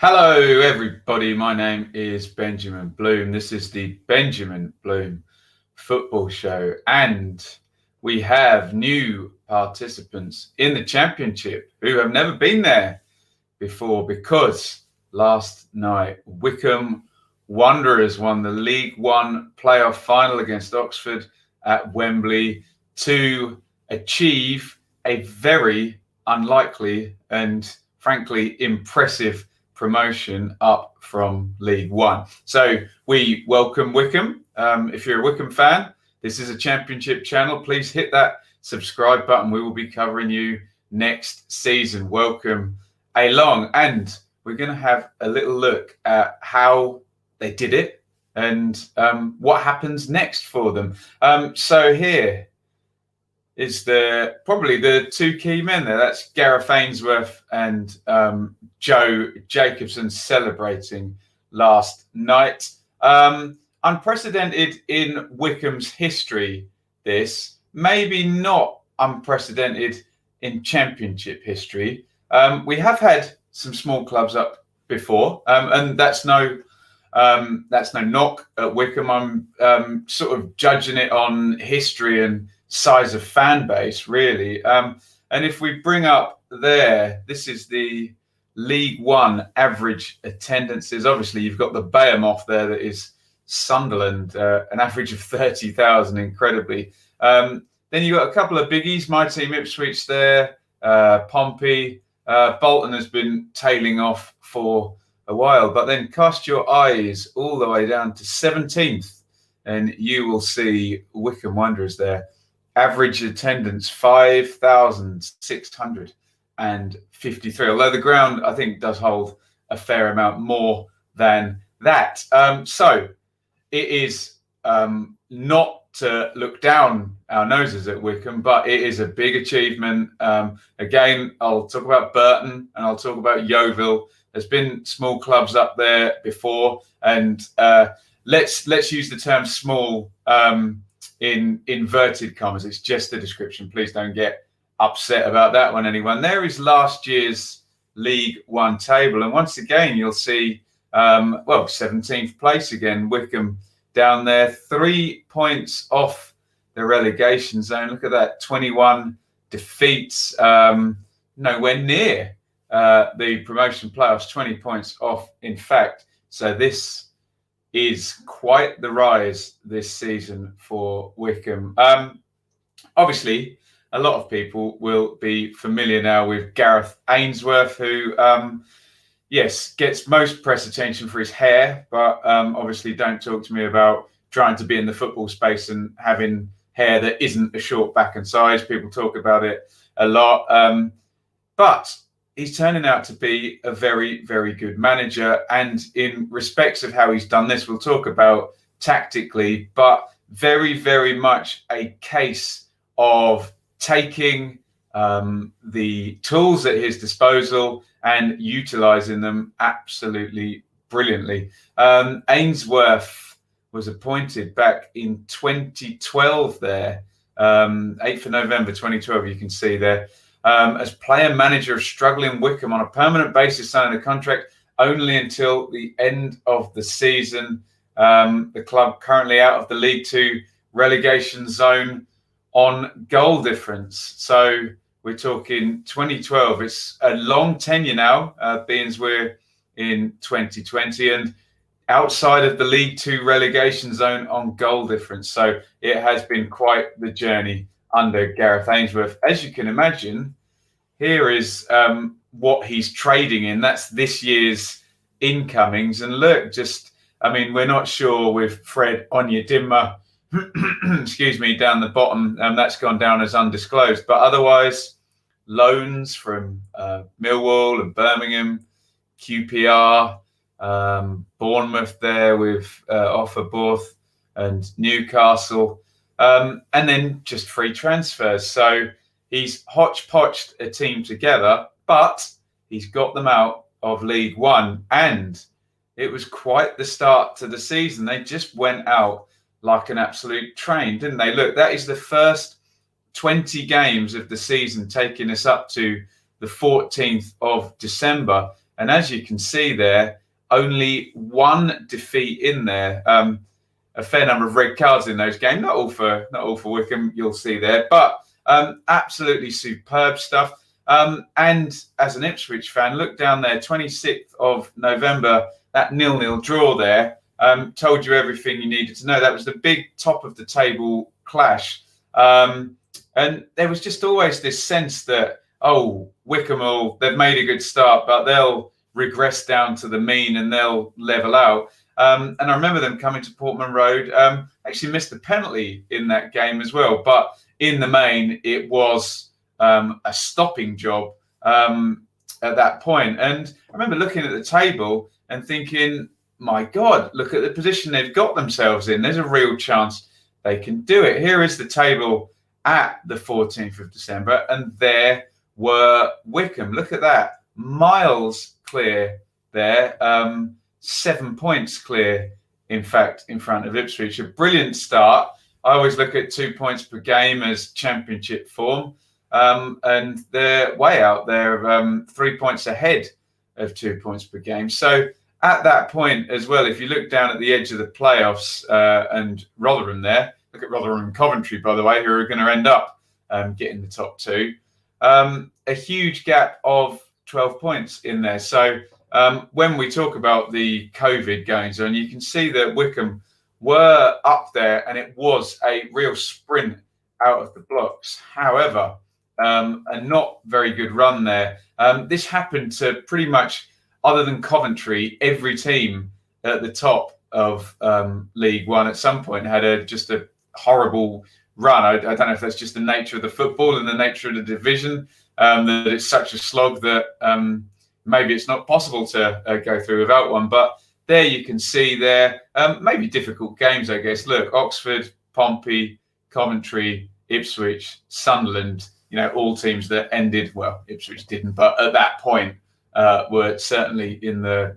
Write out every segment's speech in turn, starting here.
Hello, everybody. My name is Benjamin Bloom. This is the Benjamin Bloom Football Show, and we have new participants in the Championship who have never been there before because last night Wycombe Wanderers won the League One playoff final against Oxford at Wembley to achieve a very unlikely and frankly impressive promotion up from League One. So we welcome Wycombe. If you're a Wycombe fan, this is a Championship channel. Please hit that subscribe button. We will be covering you next season. Welcome along. And we're going to have a little look at how they did it and what happens next for them. So here is probably the two key men there. That's Gareth Ainsworth and Joe Jacobson celebrating last night. Unprecedented in Wycombe's history, this. Maybe not unprecedented in Championship history. We have had some small clubs up before, and that's no knock at Wycombe. I'm sort of judging it on history and size of fan base, really. And if we bring up this is the League One average attendances. Obviously, you've got the Behemoth there that is Sunderland, an average of 30,000, incredibly. Then you've got a couple of biggies, my team Ipswich there, Pompey. Bolton has been tailing off for a while, but then cast your eyes all the way down to 17th and you will see Wycombe Wanderers there. Average attendance 5,653, although the ground I think does hold a fair amount more than that. So it is not to look down our noses at Wycombe, but it is a big achievement. Again, I'll talk about Burton and I'll talk about Yeovil. There's been small clubs up there before, and let's use the term small in inverted commas. It's just a description. Please don't get upset about that one, anyone. There is last year's League One table, and once again you'll see 17th place again, Wycombe down there, 3 points off the relegation zone. Look at that, 21 defeats, nowhere near the promotion playoffs, 20 points off, in fact. So this is quite the rise this season for Wycombe. Obviously, a lot of people will be familiar now with Gareth Ainsworth, who, yes, gets most press attention for his hair, but obviously don't talk to me about trying to be in the football space and having hair that isn't a short back and sides. People talk about it a lot. But he's turning out to be a very, very good manager. And in respects of how he's done this, we'll talk about tactically, but very, very much a case of taking the tools at his disposal and utilizing them absolutely brilliantly. Ainsworth was appointed back in 2012 there, 8th of November 2012, you can see there. As player manager of struggling Wycombe on a permanent basis, signing a contract only until the end of the season. The club currently out of the League Two relegation zone on goal difference. So we're talking 2012. It's a long tenure now, being as we're in 2020 and outside of the League Two relegation zone on goal difference. So it has been quite the journey under Gareth Ainsworth. As you can imagine, here is what he's trading in. That's this year's incomings. And look, we're not sure with Fred Onyedinma, excuse me, down the bottom. That's gone down as undisclosed. But otherwise, loans from Millwall and Birmingham, QPR, Bournemouth there with Offaborth and Newcastle. And then just free transfers. So he's hodgepodged a team together, but he's got them out of League One. And it was quite the start to the season. They just went out like an absolute train, didn't they? Look, that is the first 20 games of the season, taking us up to the 14th of December. And as you can see there, only one defeat in there. A fair number of red cards in those games. Not all for Wycombe, you'll see there, but absolutely superb stuff. And as an Ipswich fan, look down there, 26th of November, that 0-0 draw there told you everything you needed to know. That was the big top of the table clash. And there was just always this sense that, Wycombe, they've made a good start, but they'll regress down to the mean and they'll level out. And I remember them coming to Portman Road, actually missed a penalty in that game as well. But in the main, it was a stopping job at that point. And I remember looking at the table and thinking, my God, look at the position they've got themselves in. There's a real chance they can do it. Here is the table at the 14th of December, and there were Wycombe. Look at that, miles clear there, 7 points clear, in fact, in front of Ipswich. A brilliant start. I always look at 2 points per game as championship form, and they're way out there, 3 points ahead of 2 points per game. So at that point as well, if you look down at the edge of the playoffs and Rotherham there, look at Rotherham and Coventry, by the way, who are going to end up getting the top two. A huge gap of 12 points in there. So when we talk about the COVID goings on, you can see that Wycombe were up there and it was a real sprint out of the blocks. However, a not very good run there. This happened to pretty much, other than Coventry, every team at the top of League One at some point had just a horrible run. I don't know if that's just the nature of the football and the nature of the division, that it's such a slog that maybe it's not possible to go through without one. But there you can see there, maybe difficult games, I guess. Look, Oxford, Pompey, Coventry, Ipswich, Sunderland, all teams that ended, well, Ipswich didn't, but at that point were certainly in the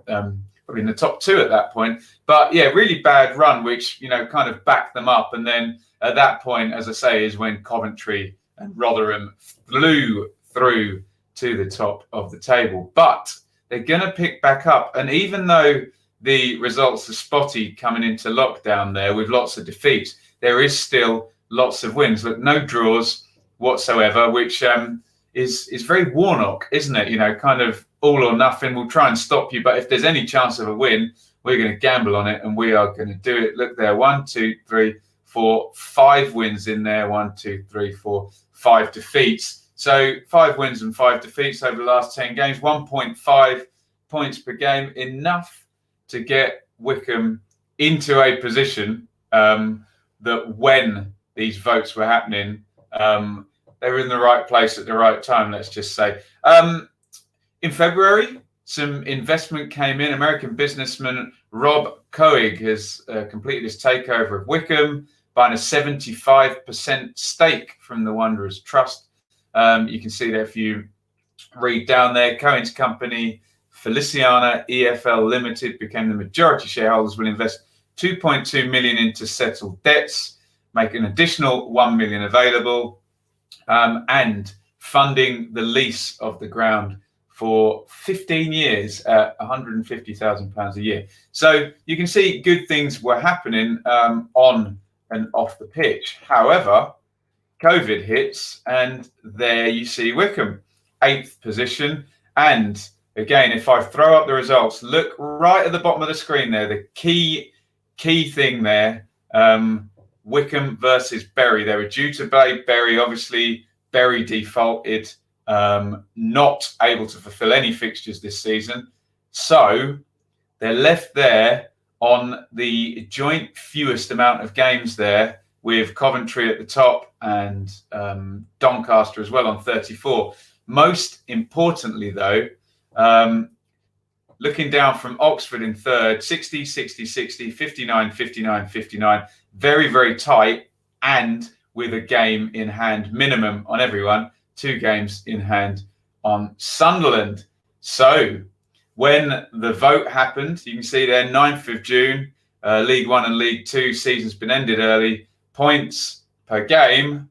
probably in the top two at that point. But yeah, really bad run, which kind of backed them up. And then at that point, as I say, is when Coventry and Rotherham flew through to the top of the table. But they're going to pick back up. And even though the results are spotty coming into lockdown there with lots of defeats, there is still lots of wins. Look, no draws whatsoever, which is very Warnock, isn't it? Kind of all or nothing. We'll try and stop you, but if there's any chance of a win, we're going to gamble on it and we are going to do it. Look there, 1, 2, 3, 4, 5 wins in there. 1, 2, 3, 4, 5 defeats. So 5 wins and 5 defeats over the last 10 games, 1.5 points per game, enough to get Wycombe into a position that when these votes were happening, they were in the right place at the right time, let's just say. In February, some investment came in. American businessman Rob Coig has completed his takeover of Wycombe, buying a 75% stake from the Wanderers Trust. You can see there if you read down there, Cohen's company, Feliciana EFL Limited, became the majority shareholders, will invest 2.2 million into settled debts, make an additional 1 million available, and funding the lease of the ground for 15 years at £150,000 a year. So you can see good things were happening on and off the pitch. However, COVID hits, and there you see Wycombe, 8th position. And again, if I throw up the results, look right at the bottom of the screen there, the key thing there, Wycombe versus Bury. They were due to play Bury. Obviously, Bury defaulted, not able to fulfill any fixtures this season. So they're left there on the joint fewest amount of games there, with Coventry at the top and Doncaster as well on 34. Most importantly, though, looking down from Oxford in third, 60, 60, 60, 59, 59, 59. Very, very tight, and with a game in hand minimum on everyone, 2 games in hand on Sunderland. So when the vote happened, you can see there, 9th of June, League One and League Two season's been ended early. Points per game.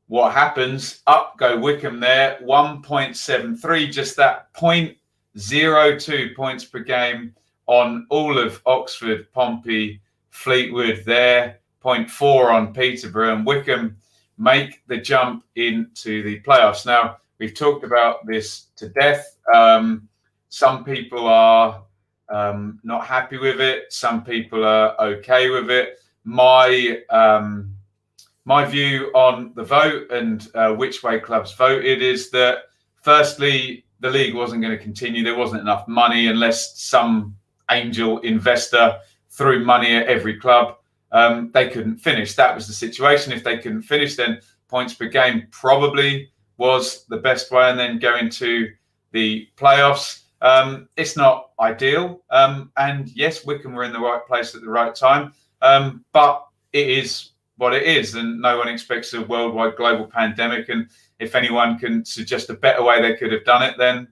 What happens? Up go Wycombe there, 1.73, just that point 0.02 points per game on all of Oxford, Pompey, Fleetwood there, 0.4 on Peterborough, and Wycombe make the jump into the playoffs. Now, we've talked about this to death. Some people are not happy with it. Some people are okay with it. My view on the vote and which way clubs voted is that, firstly, the league wasn't going to continue. There wasn't enough money unless some angel investor threw money at every club. They couldn't finish. That was the situation. If they couldn't finish, then points per game probably was the best way, and then go into the playoffs. It's not ideal. And yes, Wycombe were in the right place at the right time. But it is what it is, and no one expects a worldwide global pandemic. And if anyone can suggest a better way they could have done it, then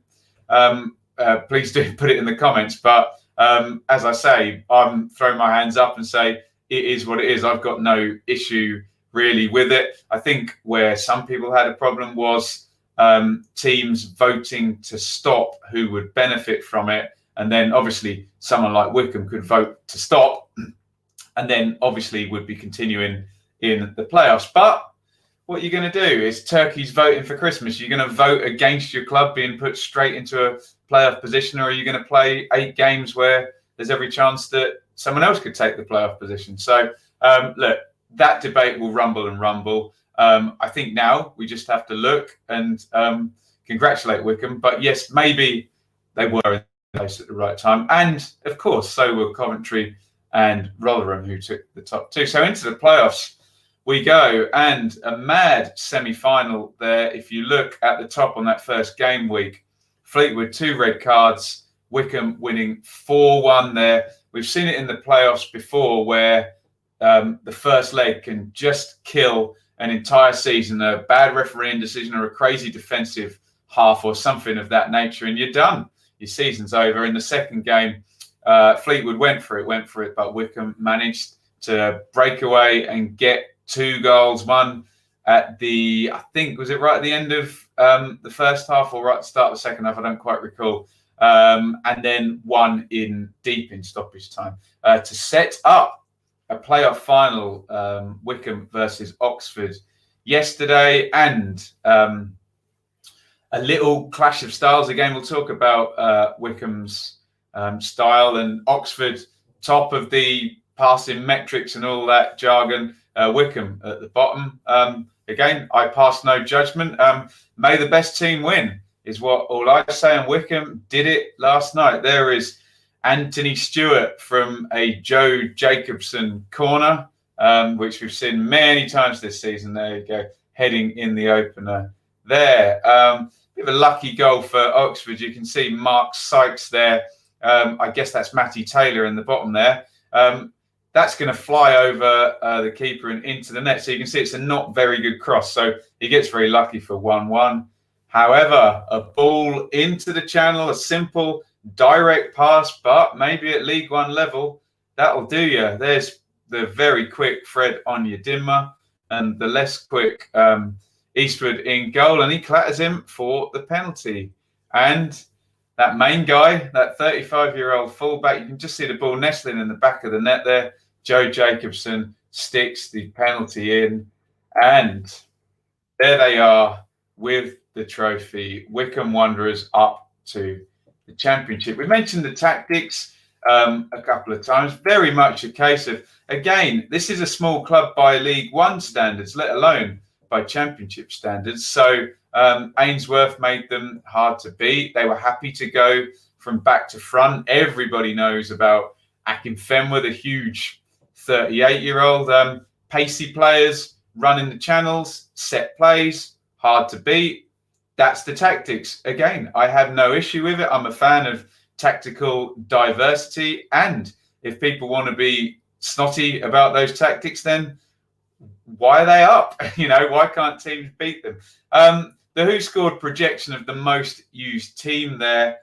please do put it in the comments. But as I say, I'm throwing my hands up and say it is what it is. I've got no issue really with it. I think where some people had a problem was teams voting to stop who would benefit from it. And then obviously someone like Wycombe could vote to stop and then obviously would be continuing in the playoffs. But what you're going to do is turkeys voting for Christmas. You're going to vote against your club being put straight into a playoff position, or are you going to play 8 games where there's every chance that someone else could take the playoff position? So look, that debate will rumble and rumble. I think now we just have to look and congratulate Wycombe. But yes, maybe they were in place at the right time. And of course, so were Coventry and Rotherham, who took the top 2. So into the playoffs we go, and a mad semi-final there. If you look at the top on that first game week, Fleetwood 2 red cards, Wycombe winning 4-1 there. We've seen it in the playoffs before where the first leg can just kill an entire season, a bad refereeing decision or a crazy defensive half or something of that nature, and you're done. Your season's over. In the second game, Fleetwood went for it, but Wycombe managed to break away and get 2 goals, one at the, I think, was it right at the end of the first half or right at the start of the second half? I don't quite recall. And then one deep in stoppage time to set up a playoff final, Wycombe versus Oxford yesterday, and a little clash of styles. Again, we'll talk about Wycombe's style and Oxford, top of the passing metrics and all that jargon. Wycombe at the bottom. Again, I pass no judgment. May the best team win is what all I say. And Wycombe did it last night. There is Anthony Stewart from a Joe Jacobson corner, which we've seen many times this season. There you go, heading in the opener there. Bit of a lucky goal for Oxford. You can see Mark Sykes there. I guess that's Matty Taylor in the bottom there. That's going to fly over the keeper and into the net. So you can see it's a not very good cross. So he gets very lucky for 1-1. However, a ball into the channel, a simple direct pass, but maybe at League One level, that'll do you. There's the very quick Fred Onyedinma and the less quick Eastwood in goal, and he clatters him for the penalty. And that main guy, that 35-year-old fullback, you can just see the ball nestling in the back of the net there. Joe Jacobson sticks the penalty in, and there they are with the trophy. Wycombe Wanderers up to the championship. We mentioned the tactics a couple of times. Very much a case of, again, this is a small club by League One standards, let alone by championship standards. So Ainsworth made them hard to beat. They were happy to go from back to front. Everybody knows about Akinfenwa, the huge 38-year-old. Pacey players running the channels, set plays, hard to beat. That's the tactics. Again, I have no issue with it. I'm a fan of tactical diversity. And if people want to be snotty about those tactics, then why are they up? Why can't teams beat them? The Who Scored projection of the most used team there.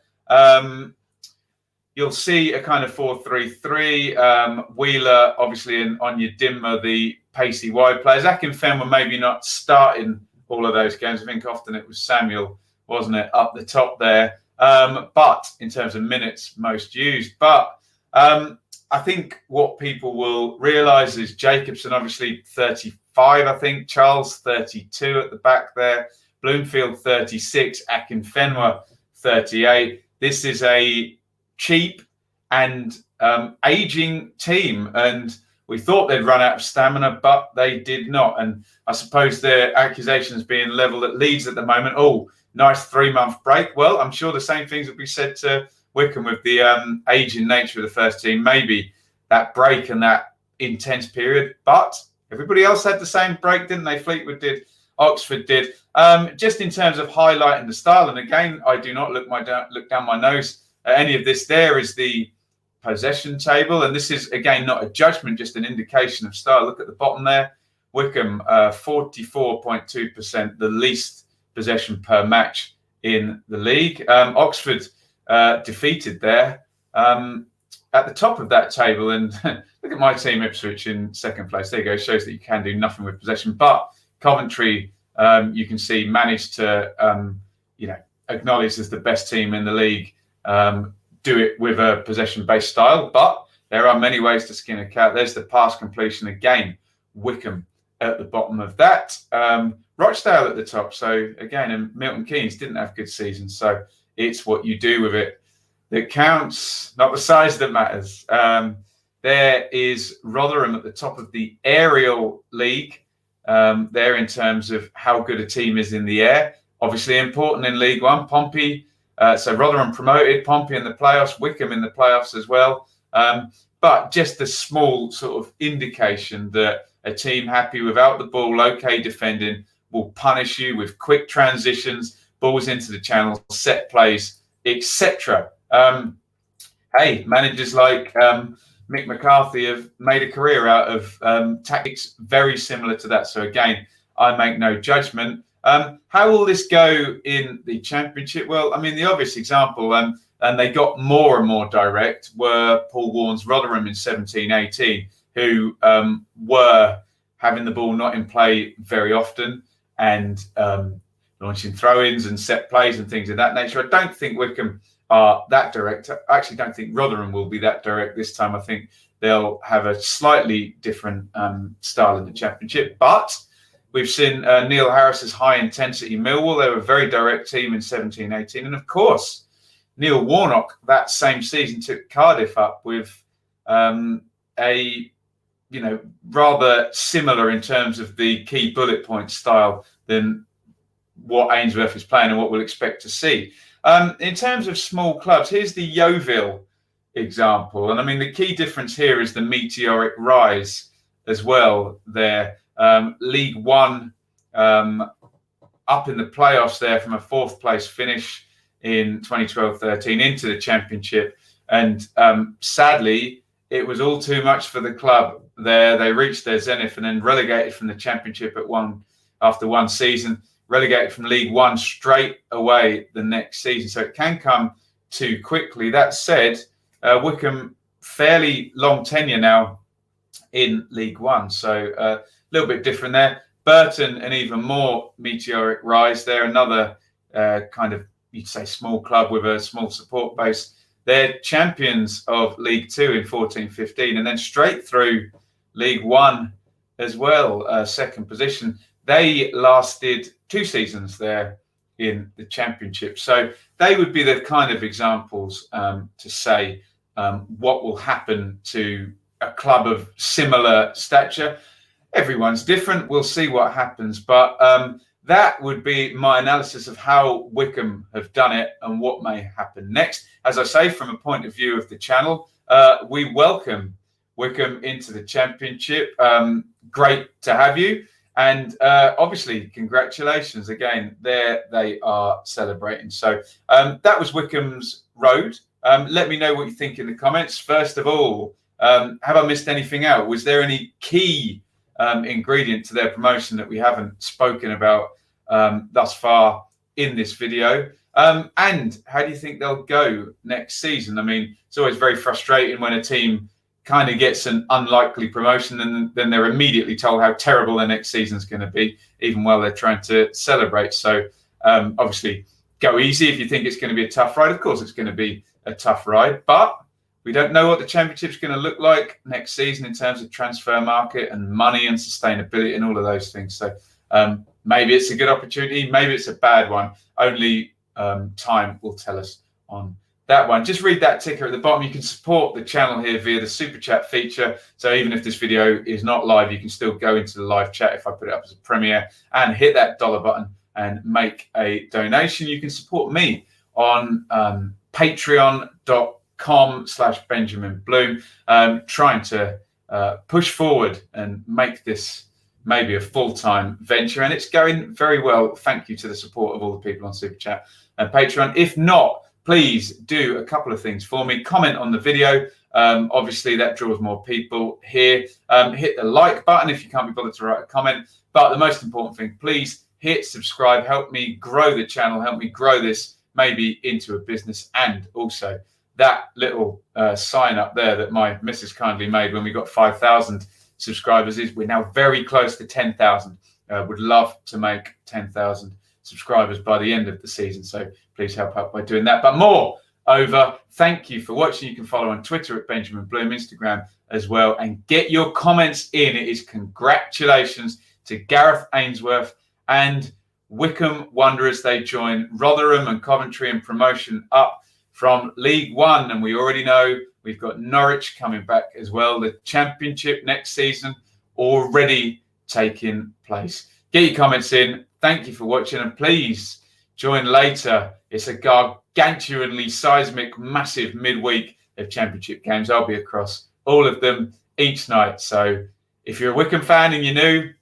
You'll see a kind of 4-3-3. Wheeler, obviously, and Onyedinma, the pacey wide players. Akinfenwa maybe not starting all of those games. I think often it was Samuel, wasn't it, up the top there. but in terms of minutes most used. But I think what people will realise is Jacobson, obviously 35, I think. Charles, 32 at the back there. Bloomfield, 36. Akinfenwa, 38. This is a cheap and ageing team. And we thought they'd run out of stamina, but they did not. And I suppose their accusations being levelled at Leeds at the moment. Oh, nice 3-month break. Well, I'm sure the same things will be said to Wycombe with the aging nature of the first team. Maybe that break and that intense period. But everybody else had the same break, didn't they? Fleetwood did. Oxford did. Just in terms of highlighting the style, and again, I do not look down my nose at any of this. There is the possession table, and this is, again, not a judgment, just an indication of style. Look at the bottom there. Wycombe, 44.2%, the least possession per match in the league. Oxford defeated there at the top of that table. And look at my team, Ipswich, in second place. There you go. Shows that you can do nothing with possession. But Coventry, you can see, managed to, acknowledged as the best team in the league, do it with a possession-based style. But there are many ways to skin a cat. There's the pass completion again. Wycombe at the bottom of that. Rochdale at the top. So again, and Milton Keynes didn't have good seasons. So it's what you do with it that counts, not the size that matters. There is Rotherham at the top of the aerial league. There in terms of how good a team is in the air. Obviously important in League One. Pompey, so Rotherham promoted, Pompey in the playoffs, Wycombe in the playoffs as well. But just a small sort of indication that a team happy without the ball, okay defending, will punish you with quick transitions, balls into the channels, set plays, etc. Hey, managers like Mick McCarthy have made a career out of tactics very similar to that. So again, I make no judgment. How will this go in the Championship? Well, I mean, the obvious example, and they got more and more direct, were Paul Warren's Rotherham in 17-18, who were having the ball not in play very often and launching throw-ins and set plays and things of that nature. I don't think Wycombe are that direct. I actually don't think Rotherham will be that direct this time. I think they'll have a slightly different style in the Championship. But we've seen Neil Harris's high-intensity Millwall. They were a very direct team in 17-18. And, of course, Neil Warnock that same season took Cardiff up with rather similar in terms of the key bullet point style than what Ainsworth is playing and what we'll expect to see. In terms of small clubs, here's the Yeovil example. And I mean, the key difference here is the meteoric rise as well there. League One up in the playoffs there from a 4th place finish in 2012-13 into the Championship. And sadly, it was all too much for the club there. They reached their zenith and then relegated from the Championship after one season. Relegated from League One straight away the next season. So it can come too quickly. That said, Wycombe, fairly long tenure now in League One. So a little bit different there. Burton, an even more meteoric rise there. Another kind of, you'd say, small club with a small support base. They're champions of League Two in 14-15 and then straight through League One as well, second position. They lasted 2 seasons there in the Championship. So they would be the kind of examples to say what will happen to a club of similar stature. Everyone's different. We'll see what happens. But that would be my analysis of how Wycombe have done it and what may happen next. As I say, from a point of view of the channel, we welcome Wycombe into the Championship. Great to have you. And obviously, congratulations again. There they are celebrating. So that was Wycombe's road. Let me know what you think in the comments. First of all, have I missed anything out? Was there any key ingredient to their promotion that we haven't spoken about thus far in this video? And how do you think they'll go next season? I mean, it's always very frustrating when a team kind of gets an unlikely promotion and then they're immediately told how terrible their next season's going to be, even while they're trying to celebrate. So obviously go easy if you think it's going to be a tough ride. Of course, it's going to be a tough ride, but we don't know what the Championship's going to look like next season in terms of transfer market and money and sustainability and all of those things. So maybe it's a good opportunity, maybe it's a bad one. Only time will tell us on that one. Just read that ticker at the bottom. You can support the channel here via the super chat feature. So even if this video is not live, you can still go into the live chat if I put it up as a premiere and hit that dollar button and make a donation. You can support me on patreon.com/Benjamin Bloom, trying to push forward and make this maybe a full-time venture, and it's going very well. Thank you to the support of all the people on Super Chat and Patreon. If not, please do a couple of things for me. Comment on the video. Obviously, that draws more people here. Hit the like button if you can't be bothered to write a comment. But the most important thing, please hit subscribe. Help me grow the channel. Help me grow this maybe into a business. And also that little sign up there that my missus kindly made when we got 5,000 subscribers is we're now very close to 10,000. Would love to make 10,000 subscribers by the end of the season. So please help out by doing that. But more over. Thank you for watching. You can follow on Twitter at Benjamin Bloom, Instagram as well, and get your comments in. It is congratulations to Gareth Ainsworth and Wycombe Wanderers. They join Rotherham and Coventry in promotion up from League One. And we already know we've got Norwich coming back as well. The Championship next season already taking place. Get your comments in. Thank you for watching, and please join later. It's a gargantuanly seismic, massive midweek of Championship games. I'll be across all of them each night. So if you're a Wycombe fan and you're new,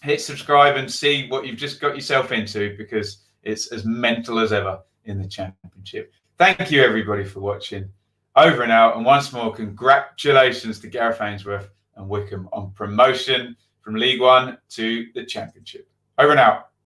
hit subscribe and see what you've just got yourself into, because it's as mental as ever in the Championship. Thank you, everybody, for watching. Over and out. And once more, congratulations to Gareth Ainsworth and Wycombe on promotion from League One to the Championship. Over and out.